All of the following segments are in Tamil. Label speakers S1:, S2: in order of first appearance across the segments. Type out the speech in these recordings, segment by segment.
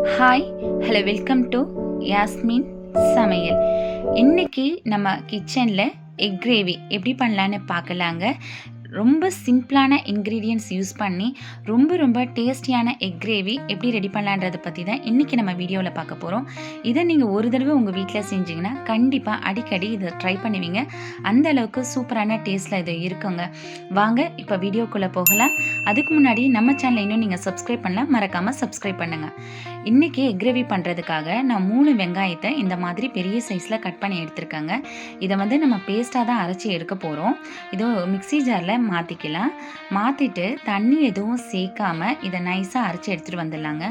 S1: Hi hello welcome to Yasmin சமையல். இன்றைக்கி நம்ம கிச்சனில் எக் கிரேவி எப்படி பண்ணலான்னு பார்க்கலாங்க. ரொம்ப சிம்பிளான இன்க்ரீடியன்ட்ஸ் யூஸ் பண்ணி ரொம்ப டேஸ்டியான எக் கிரேவி எப்படி ரெடி பண்ணலான்றதை பற்றி தான் இன்றைக்கி நம்ம வீடியோவில் பார்க்க போகிறோம். இதை நீங்கள் ஒரு தடவை உங்கள் வீட்டில் செஞ்சிங்கன்னா கண்டிப்பாக அடிக்கடி இதை ட்ரை பண்ணுவீங்க. அந்த அளவுக்கு சூப்பரான டேஸ்ட்டில் இது இருக்குங்க. வாங்க இப்போ வீடியோக்குள்ளே போகலாம். அதுக்கு முன்னாடி நம்ம சேனலை இன்னும் நீங்கள் சப்ஸ்கிரைப் பண்ணலாம், மறக்காமல் சப்ஸ்கிரைப் பண்ணுங்கள். இன்றைக்கி எக் கிரேவி பண்ணுறதுக்காக நான் 3 வெங்காயத்தை இந்த மாதிரி பெரிய சைஸில் கட் பண்ணி எடுத்துருக்கேங்க. இதை நம்ம பேஸ்ட்டாக தான் அரைச்சி எடுக்க போகிறோம். இதோ மிக்ஸி ஜாரில் மாற்றிக்கலாம். மாற்றிட்டு தண்ணி எதுவும் சேர்க்காமல் இதை நைஸாக அரைச்சி எடுத்துகிட்டு வந்துடலாங்க.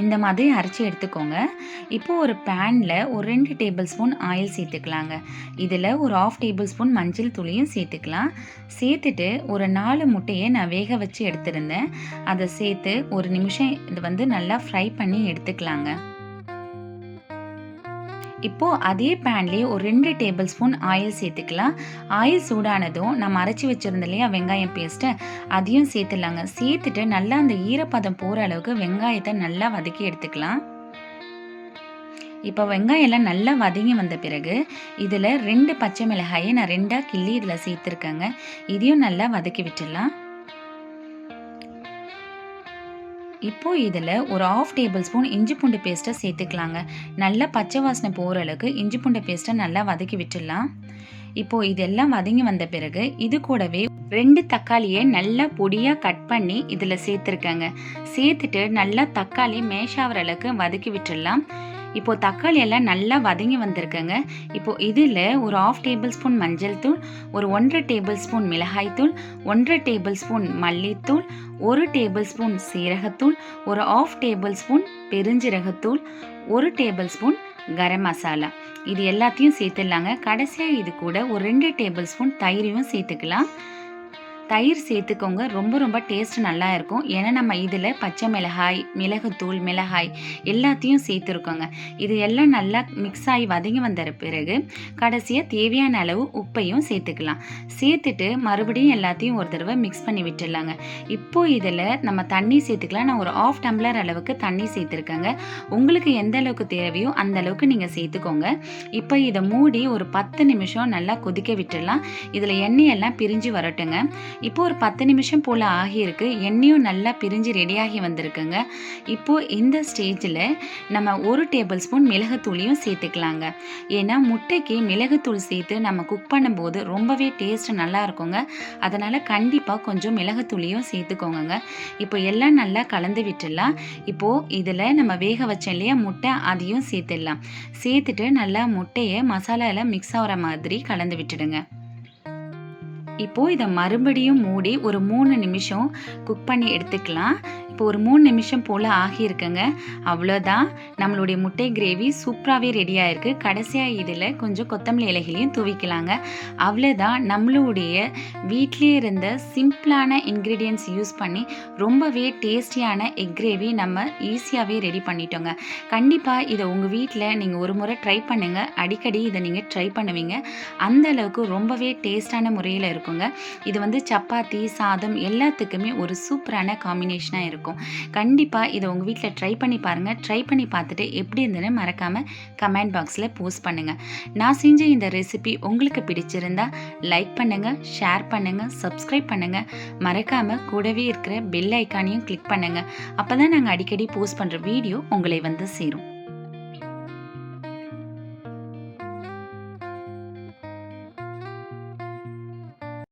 S1: இந்த மாதிரி அரைச்சி எடுத்துக்கோங்க. இப்போது ஒரு பேனில் ஒரு 2 டேபிள் ஸ்பூன் ஆயில் சேர்த்துக்கலாங்க. இதில் ஒரு 1/2 டேபிள் ஸ்பூன் மஞ்சள் தூளியும் சேர்த்துக்கலாம். சேர்த்துட்டு ஒரு 4 முட்டையை நான் வேக வச்சு எடுத்துருந்தேன். அதை சேர்த்து ஒரு நிமிஷம் இது நல்லா ஃப்ரை பண்ணி எடுத்துக்கலாங்க. இப்போது அதே பேன்லேயே ஒரு 2 டேபிள் ஸ்பூன் ஆயில் சேர்த்துக்கலாம். ஆயில் சூடானதும் நம்ம அரைச்சி வச்சுருந்தோம் இல்லையா வெங்காயம் பேஸ்ட்டை, அதையும் சேர்த்துலாங்க. சேர்த்துட்டு நல்லா அந்த ஈரப்பதம் போகிற அளவுக்கு வெங்காயத்தை நல்லா வதக்கி எடுத்துக்கலாம். இப்போ வெங்காயம் எல்லாம் நல்லா வதங்கி வந்த பிறகு இதில் 2 பச்சை மிளகாயை நான் 2ஆக கிள்ளி இதில் சேர்த்துருக்கேங்க. இதையும் நல்லா வதக்கி விட்டுடலாம். இப்போது இதில் ஒரு 1/2 டேபிள் ஸ்பூன் இஞ்சி பூண்டு பேஸ்ட்டை சேர்த்துக்கலாங்க. நல்லா பச்சை வாசனை போகிற அளவுக்கு இஞ்சி பூண்டு பேஸ்ட்டை நல்லா வதக்கி விட்டுடலாம். இப்போது இதெல்லாம் வதங்கி வந்த பிறகு இது கூடவே 2 தக்காளியை நல்லா பொடியாக கட் பண்ணி இதில் சேர்த்துருக்கேங்க. சேர்த்துட்டு நல்லா தக்காளி மேஷ் ஆகிற அளவுக்கு வதக்கி விட்டுடலாம். இப்போது தக்காளி எல்லாம் நல்லா வதங்கி வந்திருக்குங்க. இப்போது இதில் ஒரு 1/2 டேபிள் ஸ்பூன் மஞ்சள் தூள், ஒரு 1/2 டேபிள் ஸ்பூன் மிளகாய் தூள், 1/2 டேபிள் ஸ்பூன் மல்லித்தூள், 1 டேபிள் ஸ்பூன் சீரகத்தூள், ஒரு 1/2 table spoon பெருஞ்சீரகத்தூள், 1 table spoon garam masala, இது எல்லாத்தையும் சேர்த்துடலாங்க. கடைசியாக இது கூட ஒரு 2 டேபிள் ஸ்பூன் தயிரையும் சேர்த்துக்கலாம். தயிர் சேர்த்துக்கோங்க. ரொம்ப டேஸ்ட் நல்லா இருக்கும். ஏன்னா நம்ம இதில் பச்சை மிளகாய், மிளகுத்தூள், மிளகாய் எல்லாத்தையும் சேர்த்துருக்கோங்க. இது எல்லாம் நல்லா மிக்ஸ் ஆகி வதங்கி வந்த பிறகு கடைசியாக தேவையான அளவு உப்பையும் சேர்த்துக்கலாம். சேர்த்துட்டு மறுபடியும் எல்லாத்தையும் ஒரு தடவை மிக்ஸ் பண்ணி விட்டுடலாங்க. இப்போது இதில் நம்ம தண்ணி சேர்த்துக்கலாம். நான் ஒரு 1/2 டம்ளர் அளவுக்கு தண்ணி சேர்த்துருக்கேங்க. உங்களுக்கு எந்த அளவுக்கு தேவையோ அந்த அளவுக்கு நீங்கள் சேர்த்துக்கோங்க. இப்போ இதை மூடி ஒரு 10 நிமிஷம் நல்லா கொதிக்க விட்டுடலாம். இதில் எண்ணெயெல்லாம் பிரிஞ்சு வரட்டுங்க. இப்போ ஒரு 10 நிமிஷம் போல் ஆகியிருக்கு. எண்ணெயும் நல்லா பிரிஞ்சு ரெடியாகி வந்திருக்குங்க. இப்போது இந்த ஸ்டேஜில் நம்ம 1 டேபிள் ஸ்பூன் மிளகுத்தூளியும் சேர்த்துக்கலாங்க. ஏன்னா முட்டைக்கு மிளகுத்தூள் சேர்த்து நம்ம குக் பண்ணும்போது ரொம்பவே டேஸ்ட் நல்லா இருக்குங்க. அதனால் கண்டிப்பாக கொஞ்சம் மிளகுத்தூளியும் சேர்த்துக்கோங்க. இப்போ எல்லாம் நல்லா கலந்து விட்டுடலாம். இப்போது இதில் நம்ம வேக வச்சோம் இல்லையா முட்டை, அதையும் சேர்த்துடலாம். சேர்த்துட்டு நல்லா முட்டையை மசாலா எல்லாம் மிக்ஸ் ஆகிற மாதிரி கலந்து விட்டுடுங்க. இப்போது இதை மறுபடியும் மூடி ஒரு 3 நிமிஷம் குக் பண்ணி எடுத்துக்கலாம். இப்போ ஒரு 3 நிமிஷம் போல் ஆகியிருக்குங்க. அவ்வளோதான், நம்மளுடைய முட்டை கிரேவி சூப்பராகவே ரெடியாக இருக்குது. கடைசியாக இதில் கொஞ்சம் கொத்தமல்லி இலைகளையும் தூவிக்கலாங்க. அவ்வளோதான், நம்மளுடைய வீட்டிலே இருந்த சிம்பிளான இன்க்ரீடியன்ட்ஸ் யூஸ் பண்ணி ரொம்பவே டேஸ்டியான எக் கிரேவி நம்ம ஈஸியாகவே ரெடி பண்ணிட்டோங்க. கண்டிப்பாக இதை உங்கள் வீட்டில் நீங்கள் ஒரு முறை ட்ரை பண்ணுங்கள். அடிக்கடி இதை நீங்கள் ட்ரை பண்ணுவீங்க. அந்த அளவுக்கு ரொம்பவே டேஸ்டான முறையில் இருக்குங்க. இது சப்பாத்தி, சாதம் எல்லாத்துக்குமே ஒரு சூப்பரான காம்பினேஷனாக இருக்கும். கண்டிப்பாக இதை உங்கள் வீட்டில் ட்ரை பண்ணி பாருங்கள். ட்ரை பண்ணி பார்த்துட்டு எப்படி இருந்ததுன்னு மறக்காமல் கமெண்ட் பாக்ஸில் போஸ்ட் பண்ணுங்கள். நான் செஞ்ச இந்த ரெசிபி உங்களுக்கு பிடிச்சிருந்தா லைக் பண்ணுங்கள், ஷேர் பண்ணுங்கள், சப்ஸ்கிரைப் பண்ணுங்கள். மறக்காமல் கூடவே இருக்கிற பெல் ஐக்கானையும் கிளிக் பண்ணுங்கள். அப்போ தான் நாங்கள் அடிக்கடி போஸ்ட் பண்ணுற வீடியோ உங்களை சேரும்.